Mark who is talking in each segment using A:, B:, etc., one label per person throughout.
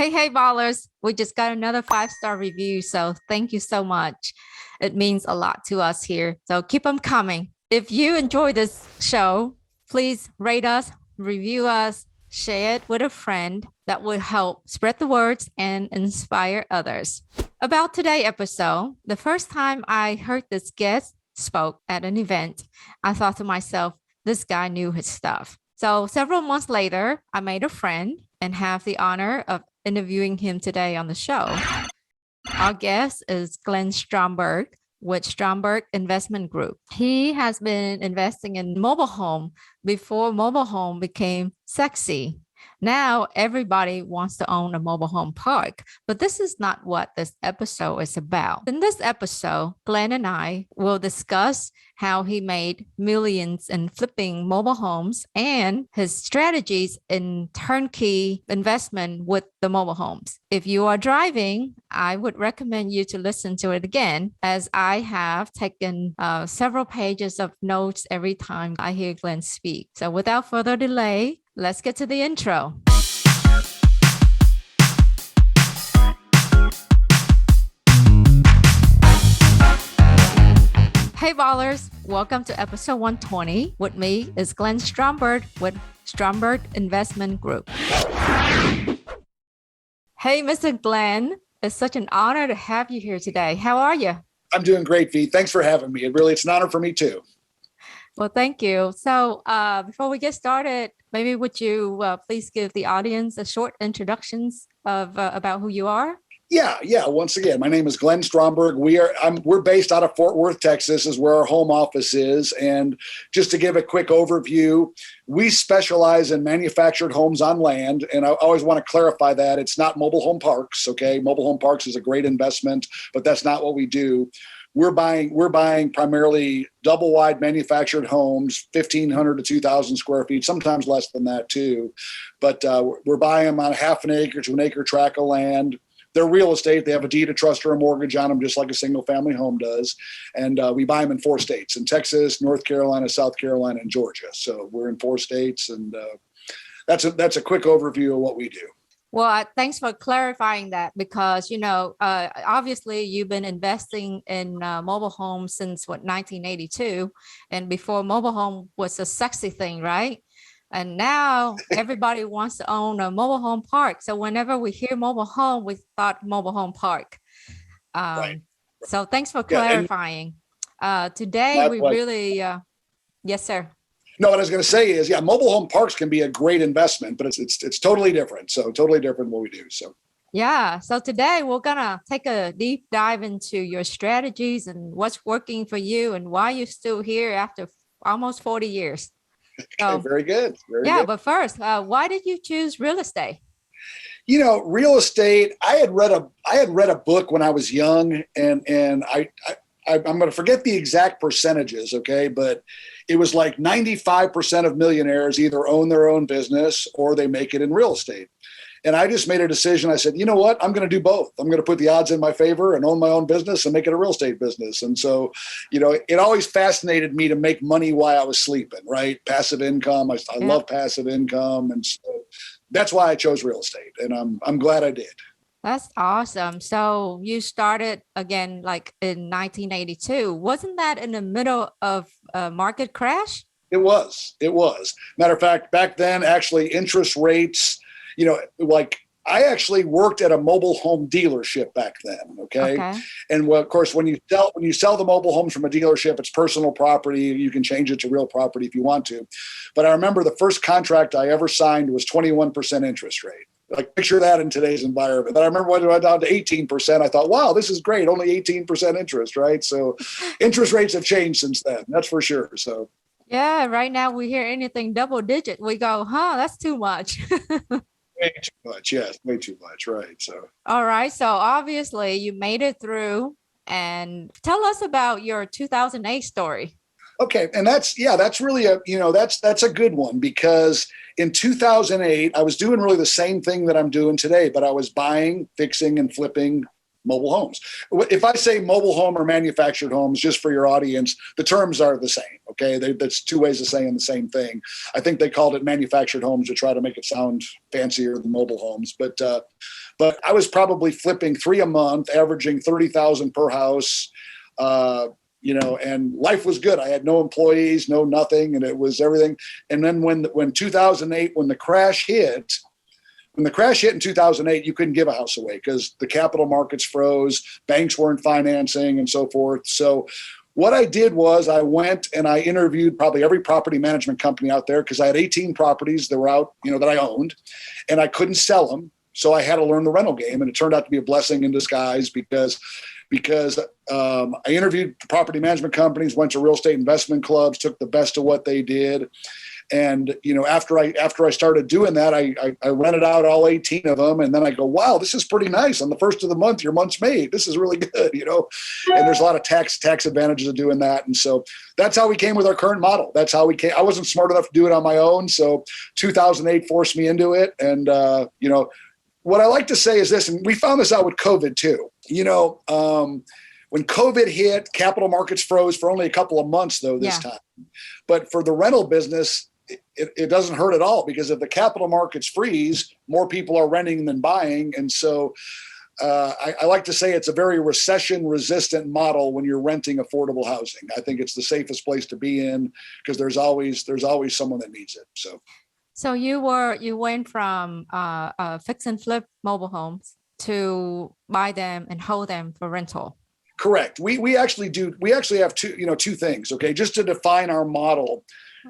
A: Hey, ballers. We just got another 5-star review. So thank you so much. It means a lot to us here. So keep them coming. If you enjoy this show, please rate us, review us, share it with a friend. That will help spread the words and inspire others. About today's episode, the first time I heard this guest spoke at an event, I thought to myself, this guy knew his stuff. So several months later, I made a friend and have the honor of interviewing him today on the show. Our guest is Glenn Stromberg with Stromberg Investment Group. He has been investing in mobile home before mobile home became sexy. Now everybody wants to own a mobile home park, but this is not what this episode is about. In this episode, Glenn and I will discuss how he made millions in flipping mobile homes and his strategies in turnkey investment with the mobile homes. If you are driving, I would recommend you to listen to it again, as I have taken several pages of notes every time I hear Glenn speak. So without further delay, let's get to the intro. Hey ballers, welcome to episode 120. With me is Glenn Stromberg with Stromberg Investment Group. Hey, Mr. Glenn, it's such an honor to have you here today. How are you?
B: I'm doing great, V. Thanks for having me. It's an honor for me too.
A: Well, thank you. So before we get started, maybe would you please give the audience a short introductions of about who you are?
B: Yeah. Once again, my name is Glenn Stromberg. We're based out of Fort Worth, Texas, is where our home office is. And just to give a quick overview, we specialize in manufactured homes on land. And I always want to clarify that it's not mobile home parks. Okay, mobile home parks is a great investment, but that's not what we do. We're buying primarily double wide manufactured homes, 1,500 to 2,000 square feet, sometimes less than that too. But we're buying them on half an acre to an acre tract of land. They're real estate. They have a deed of trust or a mortgage on them, just like a single family home does. And we buy them in 4 states, in Texas, North Carolina, South Carolina, and Georgia. So we're in 4 states. And that's a quick overview of what we do.
A: Well, thanks for clarifying that, because, obviously you've been investing in mobile homes since 1982. And before mobile home was a sexy thing, right? And now everybody wants to own a mobile home park. So whenever we hear mobile home, we thought mobile home park.
B: Right.
A: So thanks for clarifying. Today we really, yes, sir.
B: No, what I was going to say is, mobile home parks can be a great investment, but it's totally different. So totally different what we do. So.
A: Yeah. So today we're going to take a deep dive into your strategies and what's working for you and why you're still here after almost 40 years.
B: So, okay, very good. Very good.
A: But first, why did you choose real estate?
B: Real estate, I had read a book when I was young, and I'm going to forget the exact percentages, okay, but it was like 95% of millionaires either own their own business or they make it in real estate. And I just made a decision. I said, you know what? I'm going to do both. I'm going to put the odds in my favor and own my own business and make it a real estate business. And so, it always fascinated me to make money while I was sleeping, right? Passive income. I love passive income. And so that's why I chose real estate. And I'm glad I did.
A: That's awesome. So you started again, like in 1982. Wasn't that in the middle of a market crash?
B: It was. Matter of fact, back then, actually, interest rates, I actually worked at a mobile home dealership back then. Okay. And of course, when you sell the mobile homes from a dealership, it's personal property. You can change it to real property if you want to. But I remember the first contract I ever signed was 21% interest rate. Like, picture that in today's environment. But I remember when it went down to 18%, I thought, wow, this is great. Only 18% interest, right? So interest rates have changed since then. That's for sure. So.
A: Yeah. Right now we hear anything double digit, we go, that's too much.
B: Way too much. Yes, way too much. Right. So.
A: All right. So obviously you made it through, and tell us about your 2008 story.
B: Okay. And that's really that's a good one, because in 2008, I was doing really the same thing that I'm doing today, but I was buying, fixing, and flipping mobile homes. If I say mobile home or manufactured homes, just for your audience, the terms are the same. Okay, that's two ways of saying the same thing. I think they called it manufactured homes to try to make it sound fancier than mobile homes. But I was probably flipping 3 a month, averaging 30,000 per house. And life was good. I had no employees, no nothing, and it was everything. And then when 2008, when the crash hit in 2008, you couldn't give a house away because the capital markets froze, banks weren't financing, and so forth. So what I did was I went and I interviewed probably every property management company out there because I had 18 properties that were out, that I owned, and I couldn't sell them. So I had to learn the rental game, and it turned out to be a blessing in disguise because I interviewed the property management companies, went to real estate investment clubs, took the best of what they did. And, after I started doing that, I rented out all 18 of them. And then I go, wow, this is pretty nice. On the first of the month, your month's made. This is really good, and there's a lot of tax advantages of doing that. And so that's how we came with our current model. That's how we came. I wasn't smart enough to do it on my own. So 2008 forced me into it. And, what I like to say is this, and we found this out with COVID too, when COVID hit, capital markets froze for only a couple of months though this time. But for the rental business, it doesn't hurt at all because if the capital markets freeze, more people are renting than buying. And so I like to say it's a very recession resistant model when you're renting affordable housing. I think it's the safest place to be in because there's always someone that needs it.
A: So you went from fix and flip mobile homes to buy them and hold them for rental.
B: Correct. We actually have two things. Okay. Just to define our model,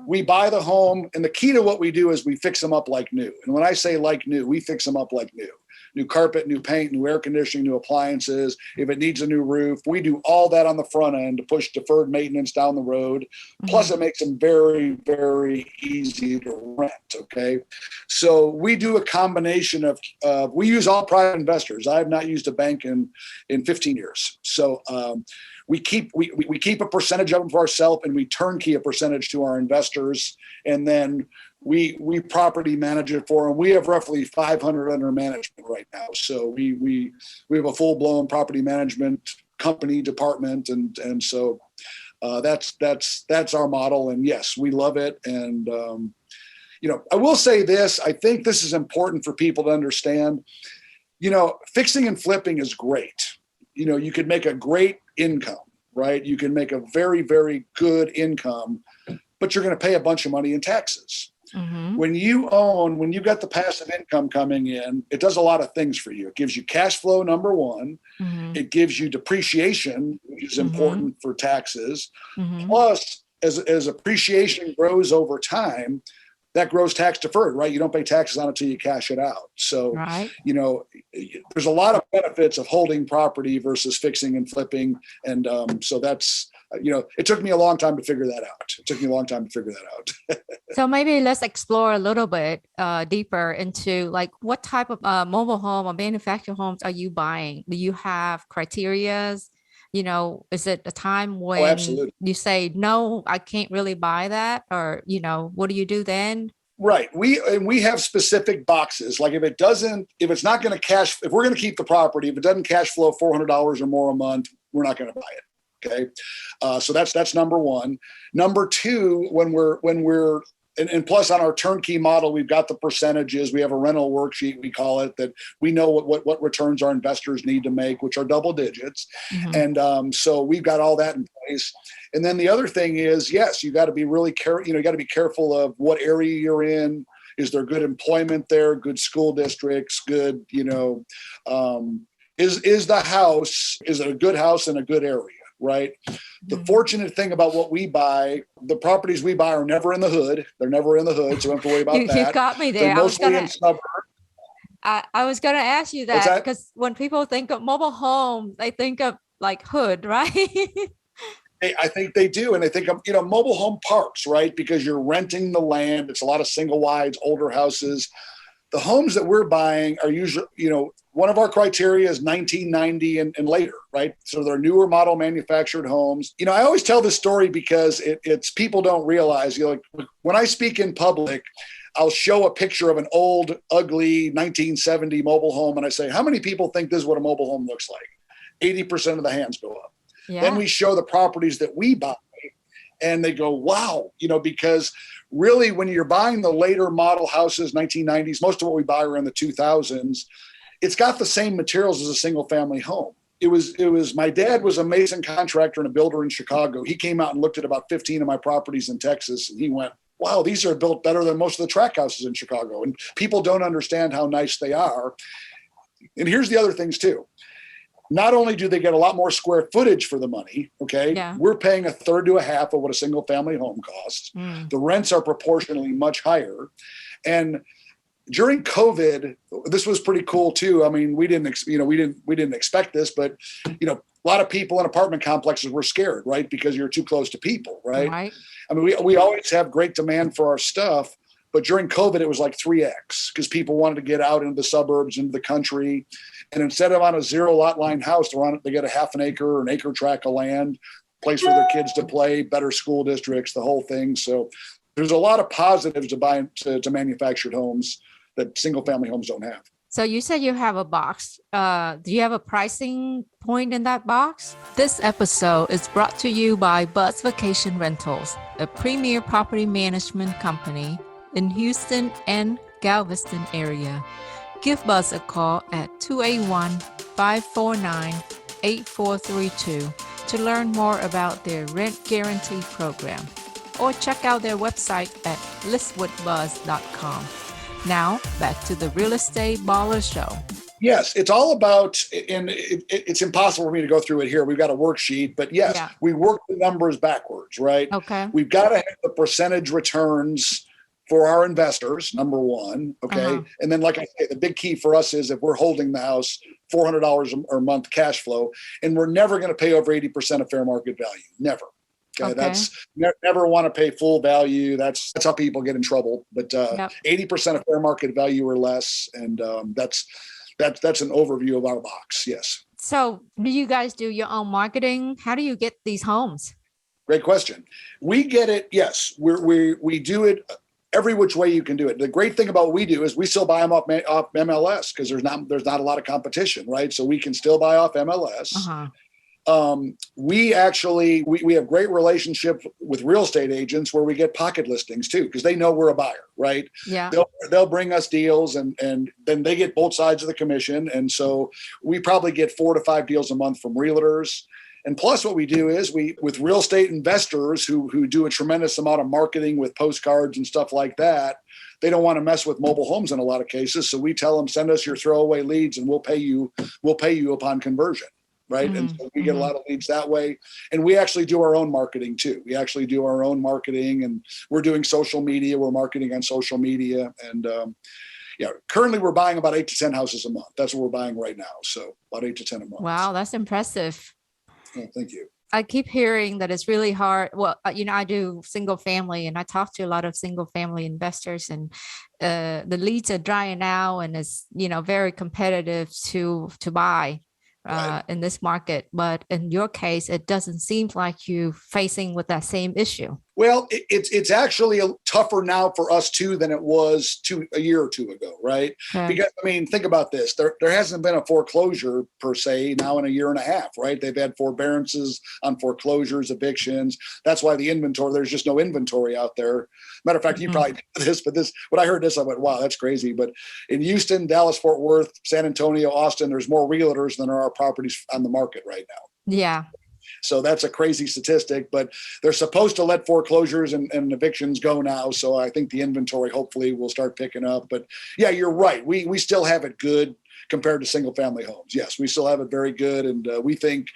B: we buy the home, and the key to what we do is we fix them up like new. And when I say like new, we fix them up like new. New carpet, new paint, new air conditioning, new appliances. If it needs a new roof, we do all that on the front end to push deferred maintenance down the road. Mm-hmm. Plus, it makes them very, very easy to rent. Okay, so we do a combination of. We use all private investors. I have not used a bank in 15 years. So we keep a percentage of them for ourselves, and we turnkey a percentage to our investors, and then we property manage it for them. We have roughly 500 under management right now. So we have a full blown property management company department. And so that's our model. And yes, we love it. And, I will say this, I think this is important for people to understand, fixing and flipping is great. You could make a great income, right? You can make a very, very good income, but you're going to pay a bunch of money in taxes. Mm-hmm. When you've got the passive income coming in, it does a lot of things for you. It gives you cash flow, number one. Mm-hmm. It gives you depreciation, which is important for taxes. Mm-hmm. Plus, as appreciation grows over time, that grows tax deferred, right? You don't pay taxes on it until you cash it out. So, there's a lot of benefits of holding property versus fixing and flipping. And so that's, it took me a long time to figure that out.
A: So maybe let's explore a little bit deeper into like what type of mobile home or manufactured homes are you buying? Do you have criterias? Is it a time when you say, no, I can't really buy that? Or, what do you do then?
B: Right. We have specific boxes. Like if it's not going to if we're going to keep the property, if it doesn't cash flow $400 or more a month, we're not going to buy it. Okay. So that's number one. Number two, when we're and plus on our turnkey model, we've got the percentages. We have a rental worksheet, we call it, that we know what returns our investors need to make, which are double digits. Mm-hmm. And so we've got all that in place. And then the other thing is, yes, you got to be really careful. You got to be careful of what area you're in. Is there good employment there? Good school districts? Good, is it a good house in a good area? Right. The fortunate thing about what we buy, the properties we buy are never in the hood. They're never in the hood. So we don't have to worry about that.
A: You got me there.
B: They're mostly in suburbs.
A: I was going to ask you that because when people think of mobile home, they think of like hood, right?
B: I think they do. And I think of, mobile home parks, right? Because you're renting the land. It's a lot of single wides, older houses. The homes that we're buying are usually, one of our criteria is 1990 and later, right? So they're newer model manufactured homes. I always tell this story because it's people don't realize, when I speak in public, I'll show a picture of an old, ugly 1970 mobile home. And I say, how many people think this is what a mobile home looks like? 80% of the hands go up.
A: Yeah.
B: Then we show the properties that we buy and they go, wow, because really when you're buying the later model houses, 1990s, most of what we buy are in the 2000s, it's got the same materials as a single family home. It was my dad was a mason contractor and a builder in Chicago. He came out and looked at about 15 of my properties in Texas and he went, wow, these are built better than most of the tract houses in Chicago. And people don't understand how nice they are. And here's the other things too. Not only do they get a lot more square footage for the money, okay,
A: Yeah.
B: we're paying a third to a half of what a single family home costs. The rents are proportionally much higher. And during COVID, this was pretty cool too. I mean, we didn't expect this, but a lot of people in apartment complexes were scared, right? Because you're too close to people, right? I mean, we always have great demand for our stuff, but during COVID, it was like 3x because people wanted to get out into the suburbs, into the country. And instead of on a 0 lot line house, they get a half an acre or an acre tract of land, place for their kids to play, better school districts, the whole thing. So there's a lot of positives to buying to manufactured homes that single family homes don't have.
A: So you said you have a box. Do you have a pricing point in that box? This episode is brought to you by Buzz Vacation Rentals, a premier property management company in Houston and Galveston area. Give Buzz a call at 281-549-8432 to learn more about their rent guarantee program, or check out their website at listwithbuzz.com. Now, back to the Real Estate Baller Show.
B: Yes, it's all about, and it's impossible for me to go through it here. We've got a worksheet, but yes, we work the numbers backwards, right?
A: Okay.
B: We've got to have the percentage returns for our investors, number one, okay? And then, like I say, the big key for us is if we're holding the house, $400 a month cash flow, and we're never going to pay over 80% of fair market value, never. Okay. That's never want to pay full value. That's how people get in trouble. But 80% of fair market value or less, and that's an overview of our box. Yes.
A: So, do you guys do your own marketing? How do you get these homes?
B: Great question. We get it. Yes, we do it every which way you can do it. The great thing about what we do is we still buy them off MLS because there's not a lot of competition, right? So we can still buy off MLS. We have great relationship with real estate agents where we get pocket listings too, because they know we're a buyer, right?
A: Yeah.
B: They'll bring us deals and then they get both sides of the commission. And so we probably get 4 to 5 deals a month from realtors. And plus what we do is with real estate investors who do a tremendous amount of marketing with postcards and stuff like that, they don't want to mess with mobile homes in a lot of cases. So we tell them, send us your throwaway leads and we'll pay you upon conversion. Right. And so we get a lot of leads that way. And we actually do our own marketing too. We actually do our own marketing and we're doing social media. We're marketing on social media. And currently we're buying about 8 to 10 houses a month. That's what we're buying right now. So about 8 to 10 a month.
A: Wow, that's impressive.
B: Oh, thank you.
A: I keep hearing that it's really hard. Well, I do single family and I talk to a lot of single family investors and the leads are drying out and it's, very competitive to buy. In this market, but in your case, it doesn't seem like you facing with that same issue.
B: Well, it's actually tougher now for us too than it was a year or two ago, right? Okay. Because think about this: there hasn't been a foreclosure per se now in a year and a half, right? They've had forbearances on foreclosures, evictions. That's why the inventory. There's just no inventory out there. Matter of fact, you probably know this, but when I heard this, I went, "Wow, that's crazy." But in Houston, Dallas, Fort Worth, San Antonio, Austin, there's more realtors than there are properties on the market right now.
A: Yeah.
B: So that's a crazy statistic, but they're supposed to let foreclosures and evictions go now. So I think the inventory hopefully will start picking up. But yeah, you're right. We still have it good compared to single family homes. Yes, we still have it very good. And we think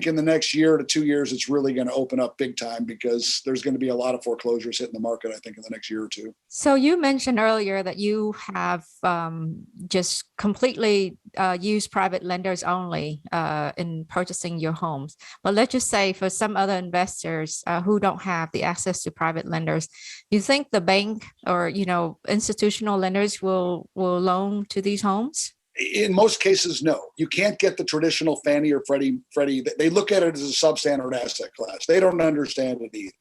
B: in the next year to 2 years, it's really going to open up big time because there's going to be a lot of foreclosures hitting the market, I think, in the next year or two.
A: So you mentioned earlier that you have just completely used private lenders only in purchasing your homes. But let's just say for some other investors who don't have the access to private lenders, you think the bank or, institutional lenders will loan to these homes?
B: In most cases, no. You can't get the traditional Fannie or Freddie. They look at it as a substandard asset class. They don't understand it either.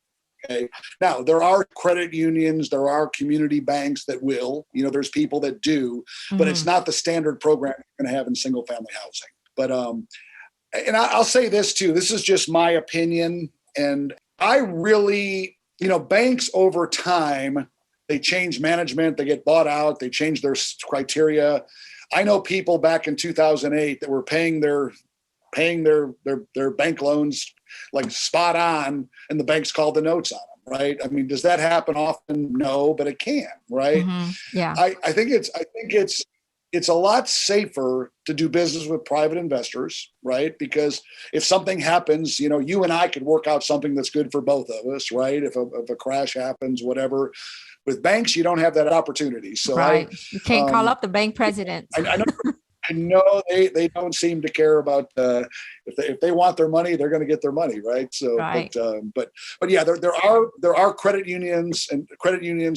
B: Okay. Now, there are credit unions, there are community banks that will. There's people that do, but it's not the standard program you're going to have in single family housing. But And I'll say this too. This is just my opinion. And I really, banks over time, they change management, they get bought out, they change their criteria. I know people back in 2008 that were paying their bank loans like spot on, and the banks called the notes on them, right? I mean, does that happen often? No, but it can, right?
A: Yeah.
B: I think it's a lot safer to do business with private investors, right? Because if something happens, you and I could work out something that's good for both of us, right? If a crash happens, whatever. With banks, you don't have that opportunity. So
A: right. You can't call up the bank president.
B: I know they don't seem to care about if they want their money, they're going to get their money, right? So,
A: right.
B: But yeah, there are credit unions,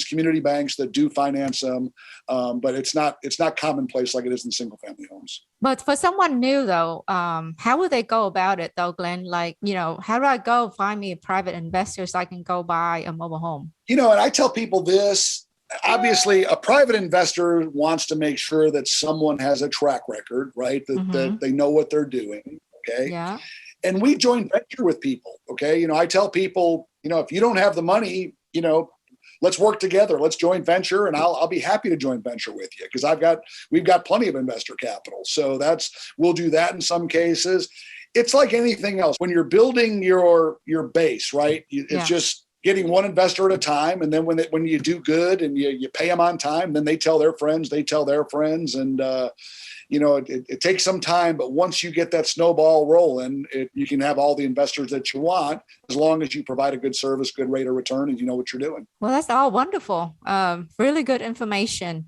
B: community banks that do finance them, but it's not commonplace like it is in single family homes.
A: But for someone new though, how would they go about it though, Glenn? Like, how do I go find me a private investor so I can go buy a mobile home?
B: And I tell people this. Obviously, a private investor wants to make sure that someone has a track record, right? That they know what they're doing. Okay.
A: Yeah.
B: And we joint venture with people. Okay. I tell people, if you don't have the money, let's work together. Let's joint venture, and I'll be happy to joint venture with you because we've got plenty of investor capital. So we'll do that in some cases. It's like anything else. When you're building your base, right? It's just getting one investor at a time. And then when you do good and you pay them on time, then they tell their friends, and it takes some time, but once you get that snowball rolling, you can have all the investors that you want, as long as you provide a good service, good rate of return, and you know what you're doing.
A: Well, that's all wonderful. Really good information.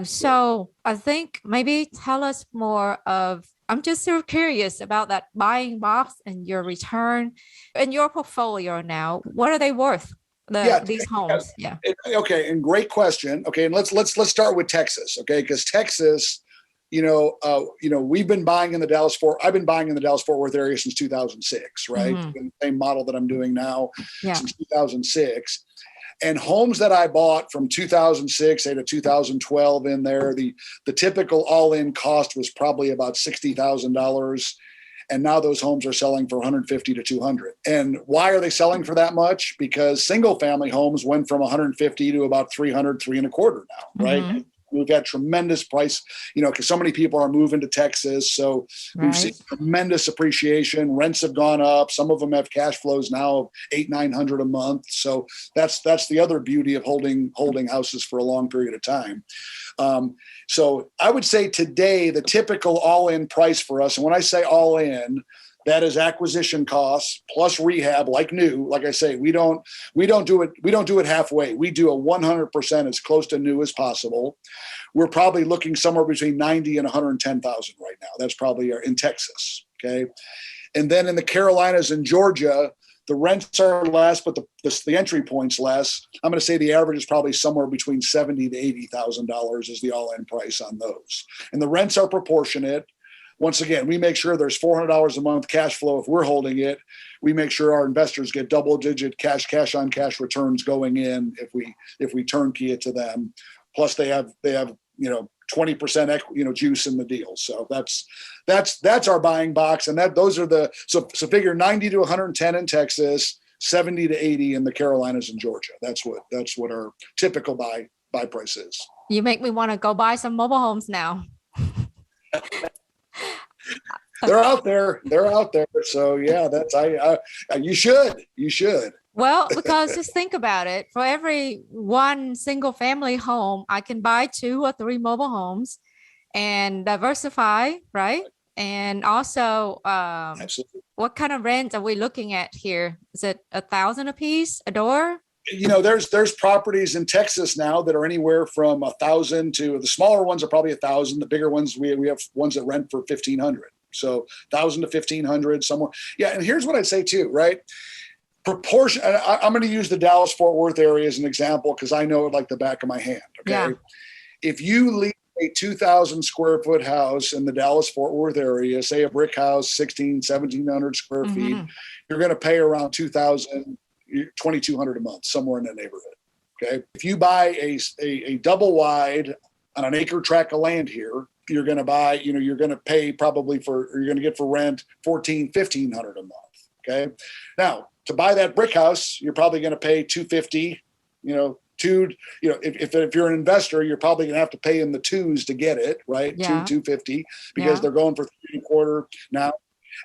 A: So I think maybe tell us more of, I'm just sort of curious about that buying box and your return and your portfolio now. What are they worth? These homes? Yeah.
B: Okay. And great question. Okay. And let's start with Texas. Okay. Because Texas, we've been buying in the I've been buying in the Dallas-Fort Worth area since 2006, right? The same model that I'm doing now since 2006. And homes that I bought from 2006 to 2012 in there, the typical all-in cost was probably about $60,000. And now those homes are selling for $150,000 to $200,000. And why are they selling for that much? Because single family homes went from $150,000 to about $300,000, $325,000 now, right? We've got tremendous price, because so many people are moving to Texas. So we've seen tremendous appreciation. Rents have gone up. Some of them have cash flows now of $800-900 a month. So that's the other beauty of holding houses for a long period of time. So I would say today, the typical all-in price for us, and when I say all in, that is acquisition costs plus rehab, like new. Like I say, we don't do it halfway. We do a 100% as close to new as possible. We're probably looking somewhere between 90 and 110,000 right now. That's probably in Texas. Okay. And then in the Carolinas and Georgia, the rents are less, but the entry point's less. I'm going to say the average is probably somewhere between $70,000 to $80,000 is the all-in price on those. And the rents are proportionate. Once again, we make sure there's $400 a month cash flow if we're holding it. We make sure our investors get double-digit cash on cash returns going in if we turnkey it to them. Plus, they have 20% juice in the deal. So that's our buying box, and those are so figure 90 to 110 in Texas, 70 to 80 in the Carolinas and Georgia. That's what our typical buy price is.
A: You make me want to go buy some mobile homes now.
B: They're out there. So yeah, you should.
A: Well, because just think about it. For every one single family home, I can buy 2 or 3 mobile homes and diversify, right? And also,
B: absolutely.
A: What kind of rent are we looking at here? Is it $1,000 a piece, a door?
B: There's properties in Texas now that are anywhere from $1,000 to the smaller ones are probably $1,000. The bigger ones, we have ones that rent for $1,500. So $1,000 to $1,500 somewhere. Yeah. And here's what I'd say too, right? Proportion. I'm going to use the Dallas-Fort Worth area as an example because I know it like the back of my hand. Okay. Yeah. If you leave a 2,000 square foot house in the Dallas-Fort Worth area, say a brick house, 1,700 square feet, you're going to pay around $2,200 a month, somewhere in that neighborhood. Okay. If you buy a double wide on an acre tract of land here, you're going to buy, you're going to pay probably you're going to get for rent $1,400-1,500 a month. Okay. Now to buy that brick house, you're probably going to pay $250, if you're an investor, you're probably going to have to pay in the twos to get it, right?
A: Yeah.
B: $250 because they're going for 3.25 now.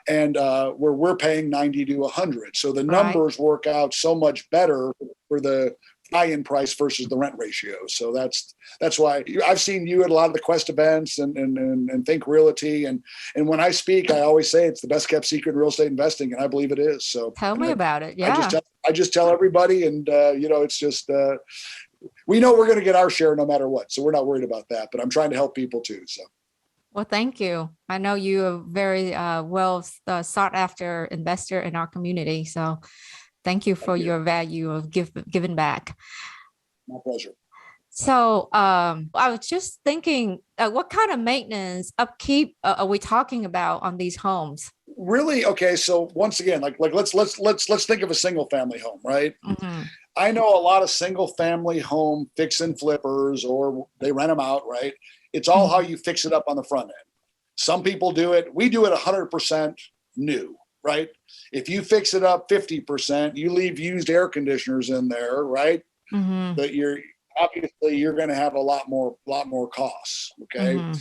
B: And where we're paying 90 to 100. So the numbers work out so much better for the buy-in price versus the rent ratio. So that's why I've seen you at a lot of the Quest events and Think Realty. And when I speak, I always say it's the best kept secret in real estate investing. And I believe it is. So
A: tell me about it. Yeah.
B: I just tell everybody, and it's just, we know we're going to get our share no matter what. So we're not worried about that, but I'm trying to help people too. So.
A: Well, thank you. I know you are very well sought after investor in our community. So thank you for your value of giving back.
B: My pleasure.
A: So I was just thinking, what kind of maintenance upkeep are we talking about on these homes?
B: Really? Okay. So once again, like let's think of a single family home, right?
A: Mm-hmm.
B: I know a lot of single family home fix and flippers, or they rent them out, right? It's all how you fix it up on the front end. Some people do it. We do it 100% new, right? If you fix it up 50%, you leave used air conditioners in there, right?
A: Mm-hmm.
B: But you're going to have a lot more costs. Okay.
A: Mm-hmm.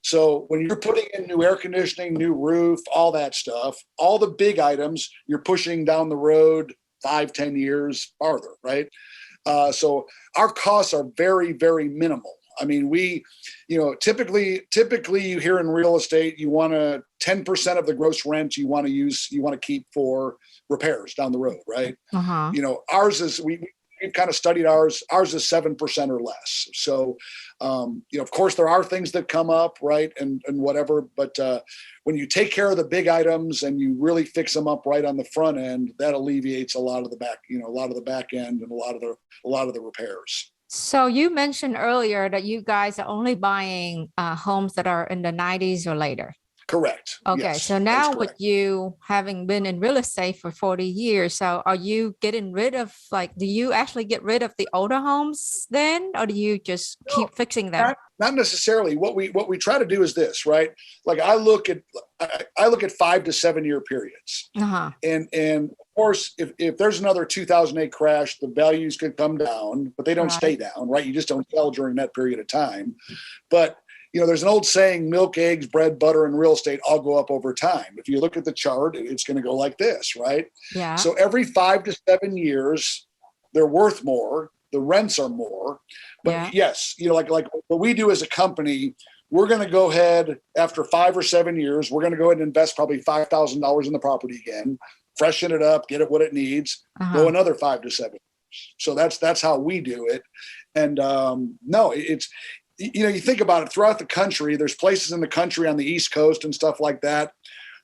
B: So when you're putting in new air conditioning, new roof, all that stuff, all the big items, you're pushing down the road 5-10 years farther, right? So our costs are very, very minimal. I mean, typically you hear in real estate, you want 10% of the gross rent you want to keep for repairs down the road, right?
A: Uh-huh.
B: Ours is, we've kind of studied ours. Ours is 7% or less. So, of course there are things that come up, right? And whatever, but when you take care of the big items and you really fix them up right on the front end, that alleviates a lot of the back end and a lot of the repairs.
A: So you mentioned earlier that you guys are only buying homes that are in the 90s or later.
B: Correct.
A: Okay.
B: Yes,
A: so now with you having been in real estate for 40 years, so are you getting rid of, do you actually get rid of the older homes then, or do you just keep fixing them?
B: Not necessarily. What we try to do is this, right? Like I look at 5 to 7 year periods.
A: Uh-huh.
B: And of course, if there's another 2008 crash, the values could come down, but they don't stay down, right? You just don't sell during that period of time. But there's an old saying, milk, eggs, bread, butter, and real estate all go up over time. If you look at the chart, it's going to go like this, right?
A: Yeah.
B: So every 5 to 7 years, they're worth more. The rents are more. But yes, like what we do as a company, we're going to go ahead after 5 or 7 years, we're going to go ahead and invest probably $5,000 in the property again, freshen it up, get it what it needs, go another 5 to 7 years. So that's how we do it. And no, it's, you think about it throughout the country, there's places in the country on the East Coast and stuff like that.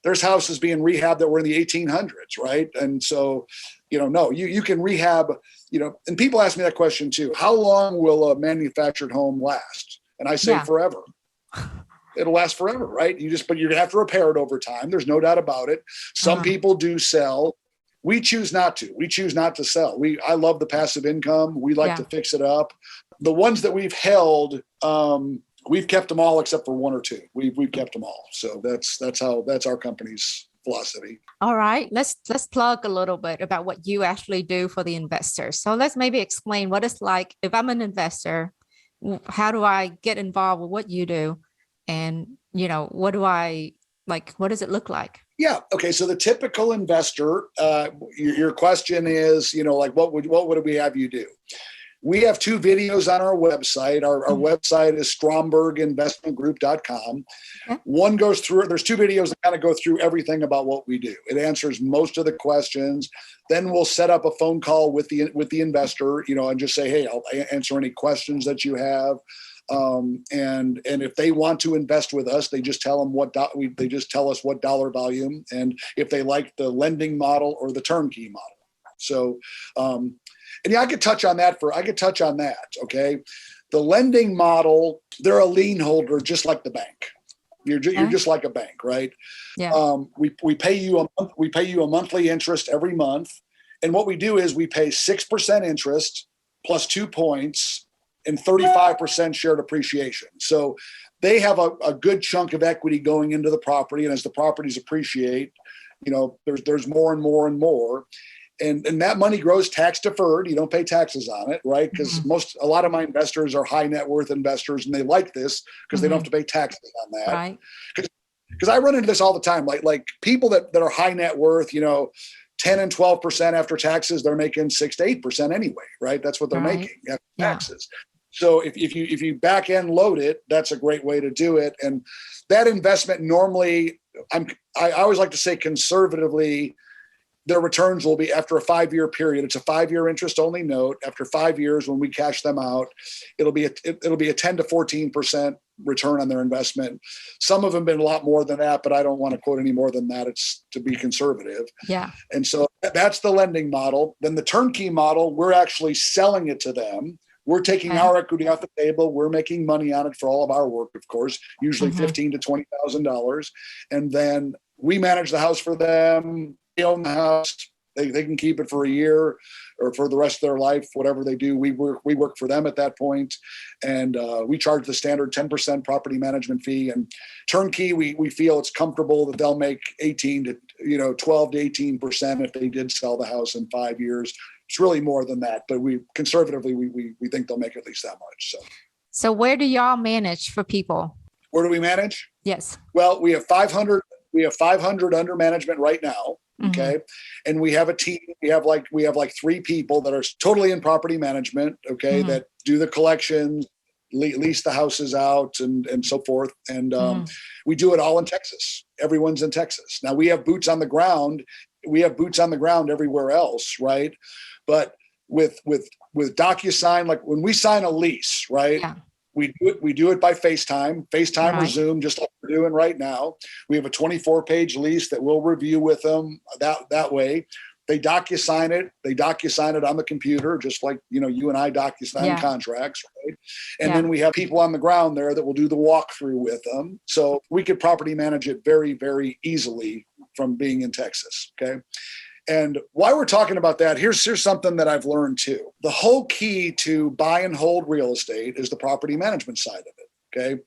B: There's houses being rehabbed that were in the 1800s, right? And so, no, you can rehab, and people ask me that question too. How long will a manufactured home last? And I say forever. It'll last forever, right? But you're gonna have to repair it over time. There's no doubt about it. Some people do sell. We choose not to. We choose not to sell. I love the passive income. We like to fix it up. The ones that we've held, we've kept them all except for 1 or 2. We've kept them all. So that's our company's philosophy.
A: All right, let's plug a little bit about what you actually do for the investors. So let's maybe explain what it's like if I'm an investor. How do I get involved with what you do, and what do I like? What does it look like?
B: Yeah. Okay. So the typical investor, your question is, what would we have you do? We have 2 videos on our website. Our website is stromberginvestmentgroup.com. Okay. One goes through, there's 2 videos that kind of go through everything about what we do. It answers most of the questions. Then we'll set up a phone call with the investor, and just say, hey, I'll answer any questions that you have. And if they want to invest with us, they just tell them they just tell us what dollar volume, and if they like the lending model or the turnkey model. So, and I could touch on that. Okay. The lending model, they're a lien holder, just like the bank. You're just like a bank, right?
A: Yeah.
B: We pay you a monthly interest every month. And what we do is we pay 6% interest plus 2 points and 35% shared appreciation. So they have a good chunk of equity going into the property. And as the properties appreciate, there's more and more and more. And that money grows tax deferred. You don't pay taxes on it, right? Because a lot of my investors are high net worth investors, and they like this because they don't have to pay taxes on that.
A: Right.
B: Because I run into this all the time. Like people that are high net worth, 10 and 12% after taxes, they're making 6 to 8% anyway, right? That's what they're making after taxes. So if you back end load it, that's a great way to do it. And that investment normally, I always like to say conservatively, their returns will be after a 5-year period. It's a 5-year interest only note. After 5 years, when we cash them out, it'll be a 10 to 14% return on their investment. Some of them been a lot more than that, but I don't want to quote any more than that. It's to be conservative.
A: Yeah.
B: And so that's the lending model. Then the turnkey model, we're actually selling it to them. We're taking our equity off the table. We're making money on it for all of our work, of course, usually $15,000 to $20,000. And then we manage the house for them. They own the house. They can keep it for a year or for the rest of their life, whatever they do. We work for them at that point, and we charge the standard 10% property management fee. And turnkey, we feel it's comfortable that they'll make 12 to 18% if they did sell the house in 5 years. It's really more than that, but we conservatively we think they'll make at least that much.
A: So where do y'all manage for people?
B: Where do we manage?
A: Yes.
B: Well, we have 500 under management right now. Okay. And we have a team. We have like 3 people that are totally in property management. Okay. That do the collections, lease the houses out and so forth. And we do it all in Texas. Everyone's in Texas. Now we have boots on the ground. We have boots on the ground everywhere else. Right. But with DocuSign, like when we sign a lease, right. Yeah. We do it by FaceTime or Zoom, just like we're doing right now. We have a 24-page lease that we'll review with them that way. They DocuSign it. They DocuSign it on the computer, just like, you and I DocuSign contracts, right? And then we have people on the ground there that will do the walkthrough with them. So we could property manage it very, very easily from being in Texas, okay? And while we're talking about that, here's something that I've learned too. The whole key to buy and hold real estate is the property management side of it, okay?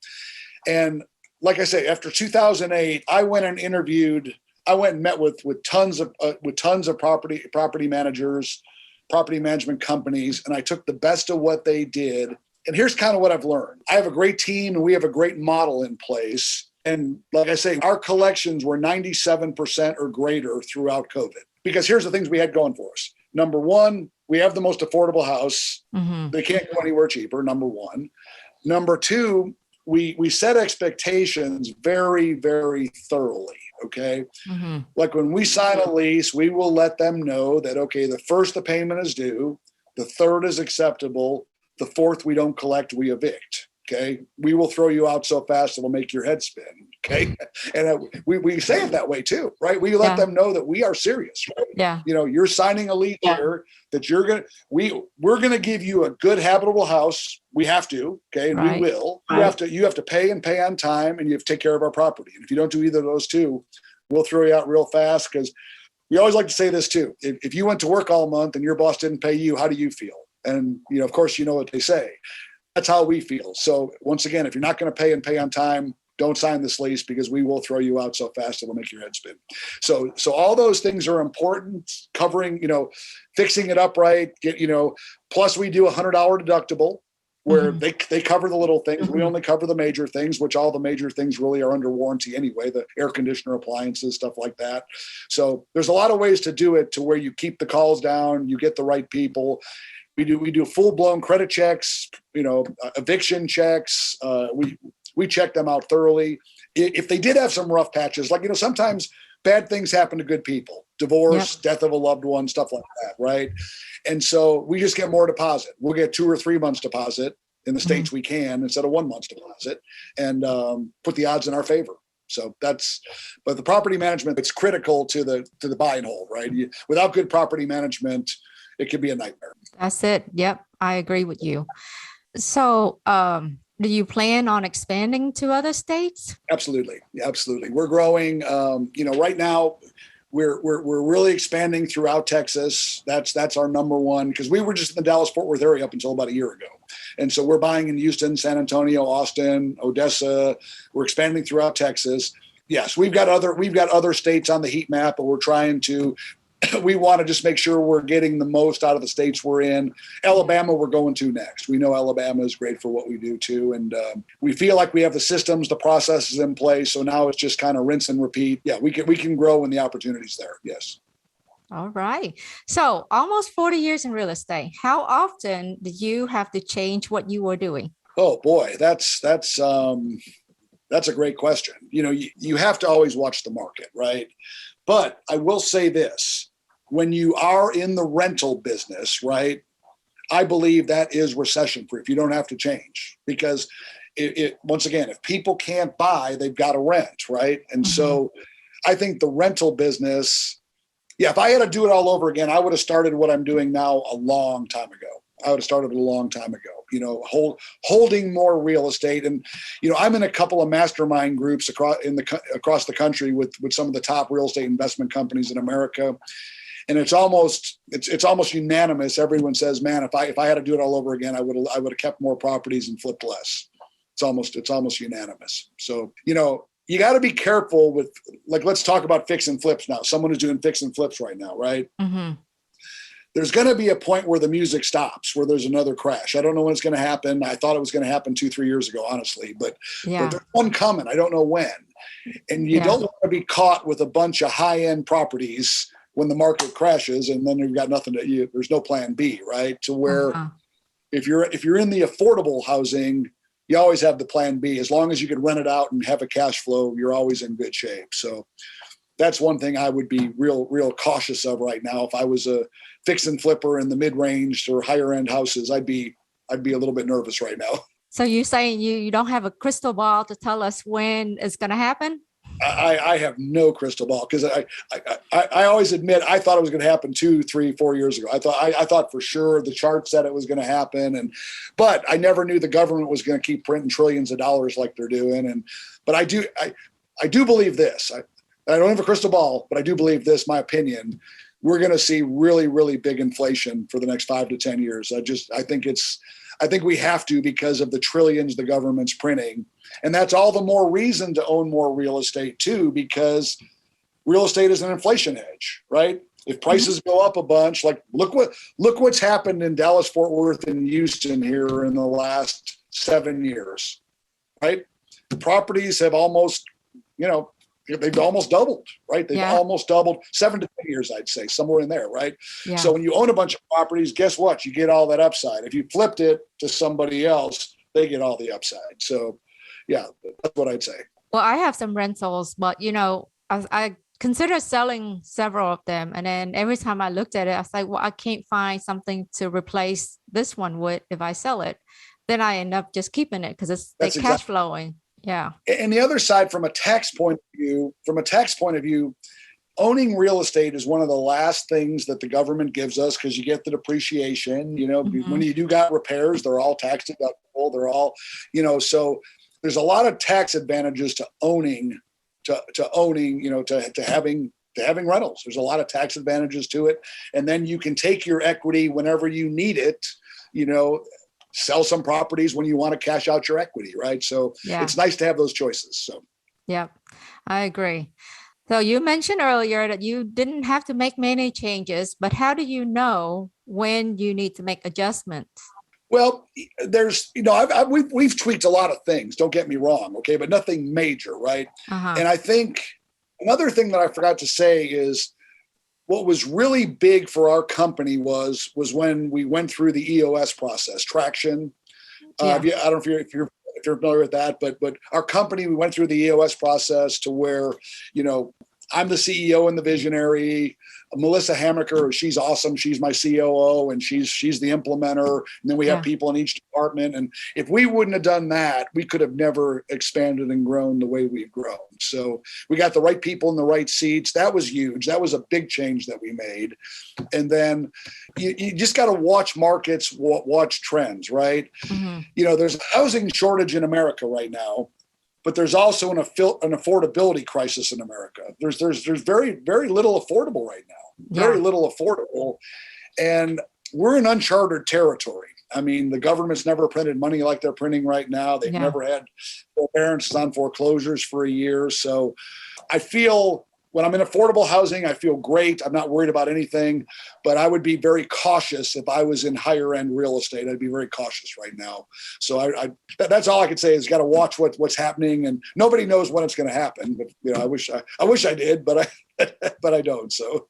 B: And like I say, after 2008, I went and met with tons of property managers, property management companies, and I took the best of what they did. And here's kind of what I've learned. I have a great team and we have a great model in place. And like I say, our collections were 97% or greater throughout COVID. Because here's the things we had going for us. Number one, we have the most affordable house. They can't go anywhere cheaper, number one. Number two, we set expectations very, very thoroughly, okay? Like when we sign a lease, we will let them know that, okay, the first, the payment is due. The third is acceptable. The fourth, we don't collect, we evict, okay? We will throw you out so fast it'll make your head spin. Okay. And we say it that way too, right? We let them know that we are serious, right?
A: Yeah.
B: You're signing a lease here that we're going to give you a good habitable house. We have to. Okay. And we will. You have to pay and pay on time, and you have to take care of our property. And if you don't do either of those two, we'll throw you out real fast. Because we always like to say this too. If you went to work all month and your boss didn't pay you, how do you feel? And, of course, you know what they say. That's how we feel. So once again, if you're not going to pay and pay on time, don't sign this lease, because we will throw you out so fast it'll make your head spin. So all those things are important. Covering, fixing it up right. Plus we do $100 deductible where they cover the little things. We only cover the major things, which all the major things really are under warranty anyway. The air conditioner, appliances, stuff like that. So there's a lot of ways to do it to where you keep the calls down, you get the right people. We do full blown credit checks, eviction checks. We check them out thoroughly. If they did have some rough patches, like, sometimes bad things happen to good people, divorce, death of a loved one, stuff like that, right? And so we just get more deposit. We'll get 2 or 3 months deposit in the states we can, instead of 1 month's deposit, and put the odds in our favor. So but the property management, it's critical to the buy and hold, right? Without good property management, it could be a nightmare.
A: That's it. Yep. I agree with you. So, do you plan on expanding to other states? Absolutely.
B: Absolutely. We're growing. Right now we're really expanding throughout Texas. That's our number one, because we were just in the Dallas-Fort Worth area up until about a year ago. And so we're buying in Houston, San Antonio, Austin, Odessa. We're expanding throughout Texas. Yes, we've got other states on the heat map, but we're trying to, we want to just make sure we're getting the most out of the states we're in. Alabama, we're going to next. We know Alabama is great for what we do too. And we feel like we have the systems, the processes in place. So now it's just kind of rinse and repeat. Yeah, we can grow when the opportunity's there. Yes.
A: All right. So almost 40 years in real estate. How often did you have to change what you were doing?
B: Oh boy, that's a great question. You have to always watch the market, right? But I will say this, when you are in the rental business, right, I believe that is recession proof. You don't have to change because once again, if people can't buy, they've got to rent, right? And so I think the rental business, yeah, if I had to do it all over again, I would have started what I'm doing now a long time ago. I would have started it a long time ago, holding more real estate. And, I'm in a couple of mastermind groups across the country with some of the top real estate investment companies in America. And it's almost unanimous. Everyone says, man, if I had to do it all over again, I would have kept more properties and flipped less. It's almost unanimous. So, you got to be careful with, like, let's talk about fix and flips now. Someone who's doing fix and flips right now, right? Mm-hmm. There's going to be a point where the music stops, where there's another crash. I don't know when it's going to happen. I thought it was going to happen 2-3 years ago, honestly, but there's one coming. I don't know when. And you don't want to be caught with a bunch of high-end properties when the market crashes, and then you've got nothing there's no plan B, right? To where if you're in the affordable housing, you always have the plan B. As long as you could rent it out and have a cash flow, you're always in good shape. So that's one thing I would be real cautious of right now. If I was a fix and flipper in the mid-range or higher end houses, I'd be a little bit nervous right now.
A: So you're saying you don't have a crystal ball to tell us when it's going to happen?
B: I have no crystal ball because I always admit I thought it was going to happen 2, 3, 4 years ago. I thought for sure the chart said it was going to happen, but I never knew the government was going to keep printing trillions of dollars like they're doing. But I do believe this. I don't have a crystal ball, but I do believe this. My opinion, we're going to see really, really big inflation for the next 5 to 10 years. I think we have to because of the trillions the government's printing. And that's all the more reason to own more real estate too, because real estate is an inflation hedge, right? If prices go up a bunch, like look what's happened in Dallas, Fort Worth, and Houston here in the last 7 years, right? The properties have almost, they've almost doubled, right? They've almost doubled 7 to 10 years, I'd say, somewhere in there, right? Yeah. So when you own a bunch of properties, guess what? You get all that upside. If you flipped it to somebody else, they get all the upside. So, yeah, that's what I'd say.
A: Well, I have some rentals, but, I consider selling several of them. And then every time I looked at it, I was like, well, I can't find something to replace this one with if I sell it. Then I end up just keeping it because they're cash flowing. Yeah.
B: And the other side, from a tax point of view, owning real estate is one of the last things that the government gives us because you get the depreciation. When you do got repairs, they're all tax deductible. They're all, so there's a lot of tax advantages to owning, to having rentals. There's a lot of tax advantages to it. And then you can take your equity whenever you need it, sell some properties when you want to cash out your equity, right? So it's nice to have those choices. So,
A: yeah, I agree. So you mentioned earlier that you didn't have to make many changes, but how do you know when you need to make adjustments?
B: Well, there's, we've tweaked a lot of things. Don't get me wrong, okay, but nothing major, right? And I think another thing that I forgot to say is what was really big for our company was when we went through the EOS process, traction. I don't know if you're familiar with that, but our company, we went through the EOS process to where, I'm the CEO and the visionary. Melissa Hammaker, she's awesome. She's my COO and she's the implementer. And then we have people in each department. And if we wouldn't have done that, we could have never expanded and grown the way we've grown. So we got the right people in the right seats. That was huge. That was a big change that we made. And then you just got to watch markets, watch trends, right? Mm-hmm. There's a housing shortage in America right now. But there's also an affordability crisis in America. There's very, very little affordable right now. Very little affordable. And we're in uncharted territory. I mean, the government's never printed money like they're printing right now. They've never had forbearance on foreclosures for a year. So I feel when I'm in affordable housing, I feel great. I'm not worried about anything, but I would be very cautious if I was in higher end real estate. I'd be very cautious right now. So that's all I could say is got to watch what's happening, and nobody knows when it's going to happen. But you know, I wish I did, but I don't. So.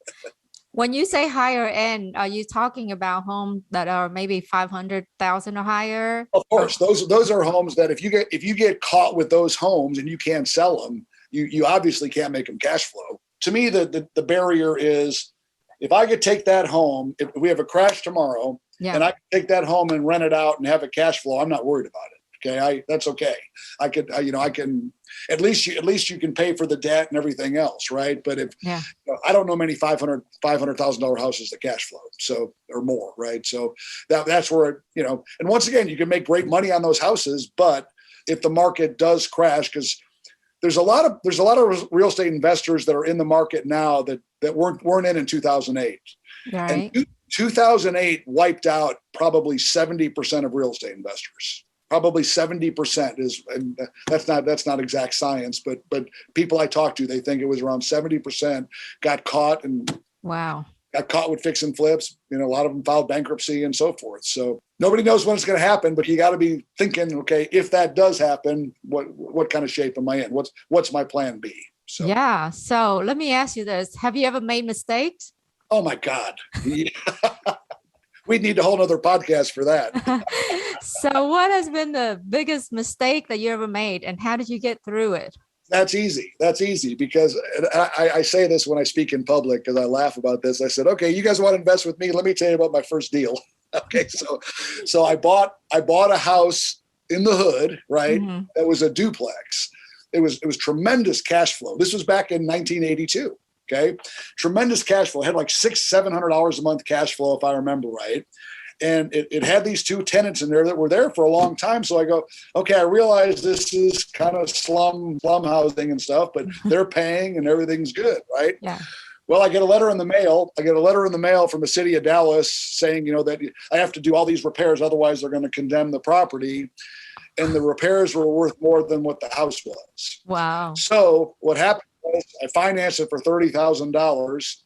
A: When you say higher end, are you talking about homes that are maybe 500,000 or higher?
B: Of course, those are homes that if you get caught with those homes and you can't sell them, you obviously can't make them cash flow. To me, the barrier is if I could take that home, if we have a crash tomorrow, and I can take that home and rent it out and have a cash flow, I'm not worried about it. Okay, that's okay. I can at least you can pay for the debt and everything else, right? But if I don't know many $500,000 houses that cash flow, so or more, right? So that's where and once again, you can make great money on those houses, but if the market does crash, because there's a lot of real estate investors that are in the market now that weren't in 2008.
A: Right.
B: And 2008 wiped out probably 70% of real estate investors. Probably 70% is, and that's not exact science, but people I talked to, they think it was around 70% got caught with fix and flips. A lot of them filed bankruptcy and so forth. So nobody knows when it's going to happen, but you got to be thinking, okay, if that does happen, what kind of shape am I in? What's my plan B? So
A: yeah. So let me ask you this: have you ever made mistakes?
B: Oh my God. We'd need a whole nother podcast for that.
A: So what has been the biggest mistake that you ever made, and how did you get through it?
B: That's easy because I say this when I speak in public because I laugh about this. I said, okay, you guys want to invest with me? Let me tell you about my first deal. Okay. So I bought a house in the hood, right?
A: Mm-hmm.
B: It was a duplex. It was tremendous cash flow. This was back in 1982. Okay. Tremendous cash flow. It had like $600-700 a month cash flow, if I remember right. And it had these two tenants in there that were there for a long time. So I go, okay, I realize this is kind of slum housing and stuff, but they're paying and everything's good, right?
A: Yeah.
B: Well, I get a letter in the mail. From the city of Dallas saying, that I have to do all these repairs, otherwise they're going to condemn the property. And the repairs were worth more than what the house was.
A: Wow.
B: So what happened was I financed it for $30,000.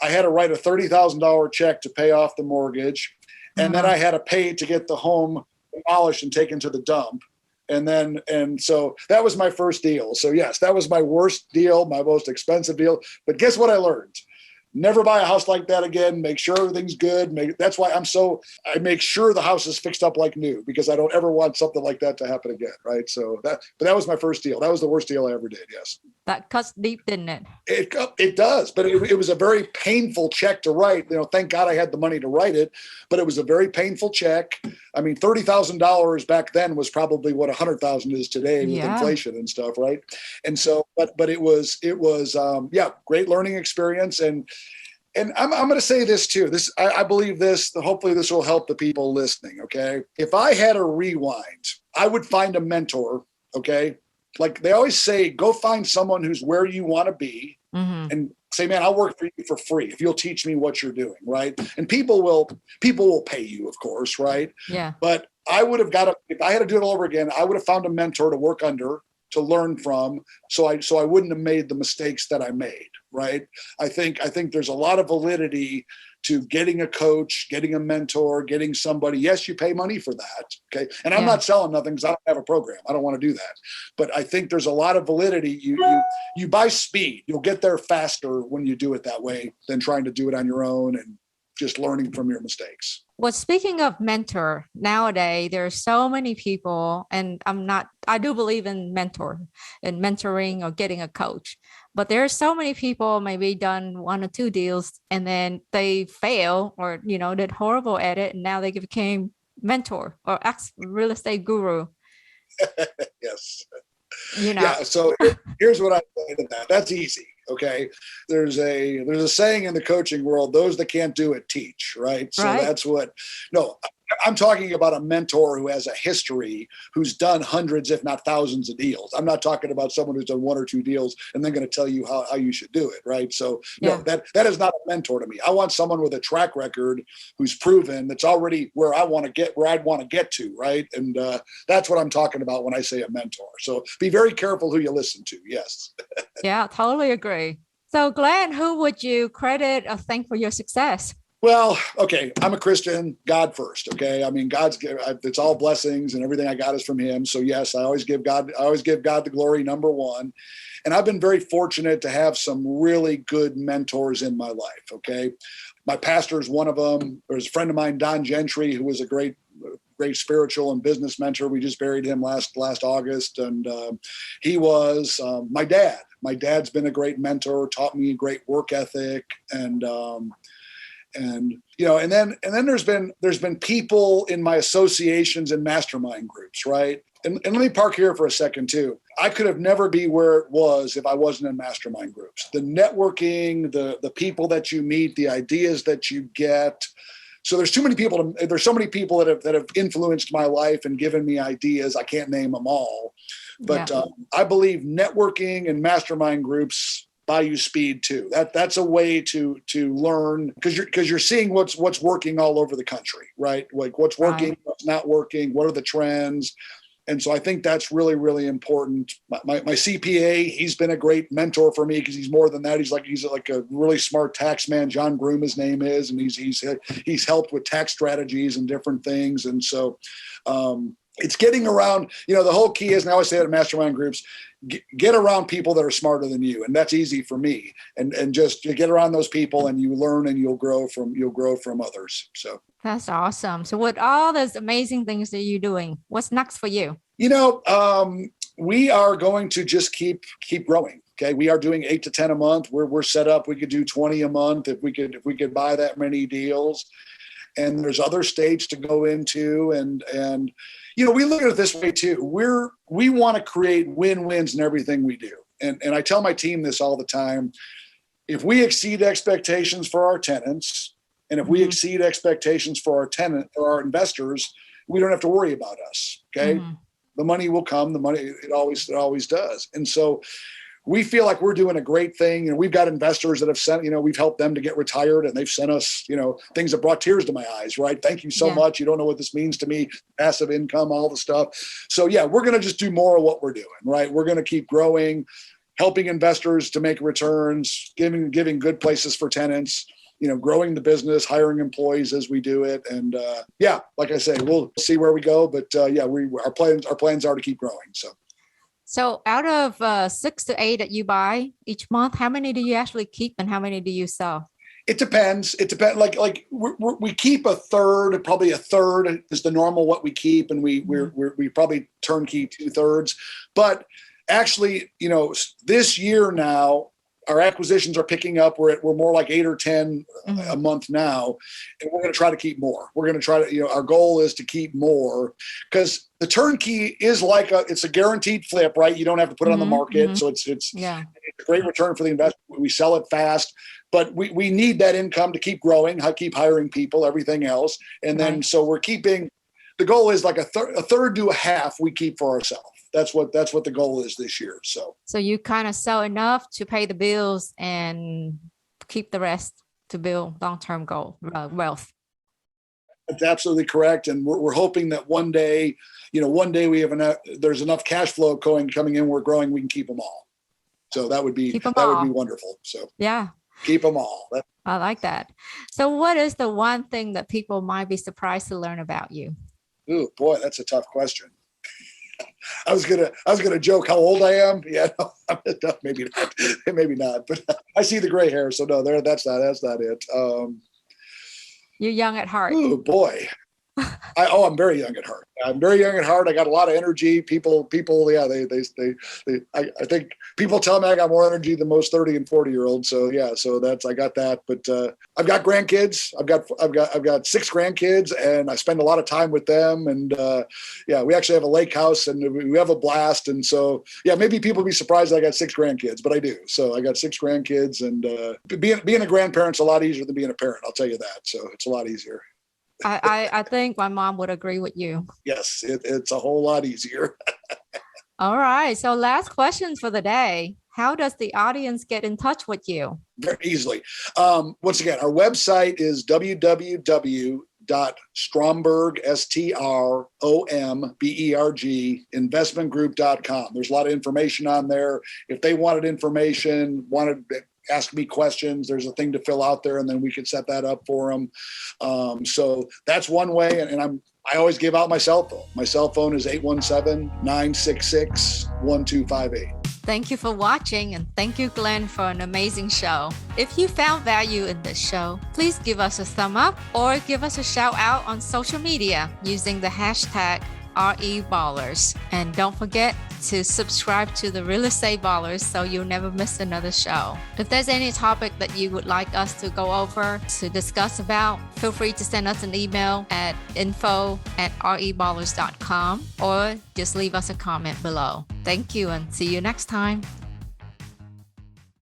B: I had to write a $30,000 check to pay off the mortgage. And then I had to pay to get the home demolished and taken to the dump. And so that was my first deal. So yes, that was my worst deal, my most expensive deal. But guess what I learned? Never buy a house like that again. Make sure everything's good. That's why I make sure the house is fixed up like new, because I don't ever want something like that to happen again. Right. So that was my first deal. That was the worst deal I ever did. Yes.
A: That cuts deep, didn't it?
B: It does. But it was a very painful check to write. Thank God I had the money to write it, but it was a very painful check. I mean, $30,000 back then was probably what $100,000 is today with inflation and stuff. Right. And so, but it was great learning experience. And I'm going to say this too. I believe this. Hopefully, this will help the people listening. Okay, if I had a rewind, I would find a mentor. Okay, like they always say, go find someone who's where you want to be, and say, man, I'll work for you for free if you'll teach me what you're doing, right? And people will pay you, of course, right?
A: Yeah.
B: But I would have if I had to do it all over again, I would have found a mentor to work under, to learn from, so I wouldn't have made the mistakes that I made. Right. I think there's a lot of validity to getting a coach, getting a mentor, getting somebody. Yes, you pay money for that. Okay. And I'm not selling nothing because I don't have a program. I don't want to do that. But I think there's a lot of validity. You buy speed. You'll get there faster when you do it that way than trying to do it on your own and just learning from your mistakes.
A: Well, speaking of mentor, nowadays there are so many people, and I do believe in mentoring or getting a coach, but there are so many people maybe done 1 or 2 deals and then they fail or, did horrible at it. And now they became mentor or ex-real estate guru.
B: Yes.
A: Yeah.
B: So here's what I say to that. That's easy. Okay. There's a saying in the coaching world, those that can't do it, teach. Right. So that's I'm talking about a mentor who has a history, who's done hundreds, if not thousands of deals. I'm not talking about someone who's done one or two deals and then going to tell you how you should do it, right? So no, that is not a mentor to me. I want someone with a track record who's proven, that's already where I'd want to get to, right? And that's what I'm talking about when I say a mentor. So be very careful who you listen to. Yes.
A: Yeah, totally agree. So Glenn, who would you credit or thank for your success?
B: Well, okay, I'm a Christian, God first. Okay. I mean, it's all blessings and everything I got is from him. So yes, I always give God the glory, number one. And I've been very fortunate to have some really good mentors in my life. Okay. My pastor is one of them. There's a friend of mine, Don Gentry, who was a great spiritual and business mentor. We just buried him last August. And he was my dad. My dad's been a great mentor, taught me a great work ethic, and then there's been people in my associations and mastermind groups, right? And let me park here for a second too. I could have never be where it was if I wasn't in mastermind groups. The networking, the people that you meet, the ideas that you get. So there's so many people that have influenced my life and given me ideas. I can't name them all, but I believe networking and mastermind groups buy you speed too. That's a way to learn, because you're seeing what's working all over the country, right? Like what's working, what's not working, what are the trends. And so I think that's really, really important. My CPA, he's been a great mentor for me because he's more than that. He's like a really smart tax man. John Groom, his name is, and he's helped with tax strategies and different things. And so it's getting around, the whole key is, and I always say it at mastermind groups, get around people that are smarter than you. And that's easy for me. And just you get around those people and you learn and you'll grow from others. So
A: that's awesome. So with all those amazing things that you're doing, what's next for you?
B: We are going to just keep growing. Okay. We are doing 8 to 10 a month. We're set up. We could do 20 a month if we could buy that many deals. And there's other states to go into. And we look at it this way too. We want to create win-wins in everything we do. And I tell my team this all the time. If we exceed expectations for our tenants, and if we exceed expectations for our investors, we don't have to worry about us. Okay. Mm-hmm. The money will come. The money, it always does. And so we feel like we're doing a great thing. And we've got investors that have sent, we've helped them to get retired, and they've sent us, things that brought tears to my eyes, right? Thank you so much. You don't know what this means to me, passive income, all the stuff. So yeah, we're going to just do more of what we're doing, right? We're going to keep growing, helping investors to make returns, giving good places for tenants, growing the business, hiring employees as we do it. And like I say, we'll see where we go, but our plans are to keep growing.
A: So out of 6 to 8 that you buy each month, how many do you actually keep and how many do you sell?
B: It depends. Like we keep a third, probably a third is the normal what we keep. And we probably turnkey 2/3, but actually, this year now, our acquisitions are picking up. We're more like 8 or 10 a month now, and we're going to try to keep more. We're going to try to, our goal is to keep more, because the turnkey is it's a guaranteed flip, right? You don't have to put it on the market. So it's a great return for the investment. We sell it fast, but we need that income to keep growing, keep hiring people, everything else. And then, so we're keeping, the goal is like a third to a half we keep for ourselves. That's what the goal is this year. So
A: you kind of sell enough to pay the bills and keep the rest to build long-term wealth.
B: That's absolutely correct. And we're hoping that one day we have there's enough cash flow coming in, we're growing, we can keep them all. So that would be wonderful. So yeah, keep them all.
A: I like that. So what is the one thing that people might be surprised to learn about you?
B: Oh boy, that's a tough question. I was gonna joke how old I am. Yeah, no, maybe not. But I see the gray hair, so no, that's not it.
A: You're young at heart.
B: Oh boy, I'm very young at heart. I'm very young at heart. I got a lot of energy. People, yeah, I think people tell me I got more energy than most 30 and 40-year-olds. So yeah, I got that. But I've got grandkids. I've got 6 grandkids, and I spend a lot of time with them. And we actually have a lake house, and we have a blast. And so yeah, maybe people be surprised I got 6 grandkids, but I do. So I got 6 grandkids, and being a grandparent's a lot easier than being a parent. I'll tell you that. So it's a lot easier.
A: I think my mom would agree with you.
B: Yes, it's a whole lot easier.
A: All right. So last question for the day. How does the audience get in touch with you?
B: Very easily. Once again, our website is www.stromberg, STROMBERG, investmentgroup.com. There's a lot of information on there. If they wanted to ask me questions, there's a thing to fill out there, and then we can set that up for them. So that's one way. And I always give out my cell phone. My cell phone is 817-966-1258.
A: Thank you for watching, and thank you, Glenn, for an amazing show. If you found value in this show, please give us a thumb up or give us a shout out on social media using the hashtag REBallers. And don't forget to subscribe to the Real Estate Ballers so you'll never miss another show. If there's any topic that you would like us to go over, to discuss about, feel free to send us an email at info@reballers.com or just leave us a comment below. Thank you and see you next time.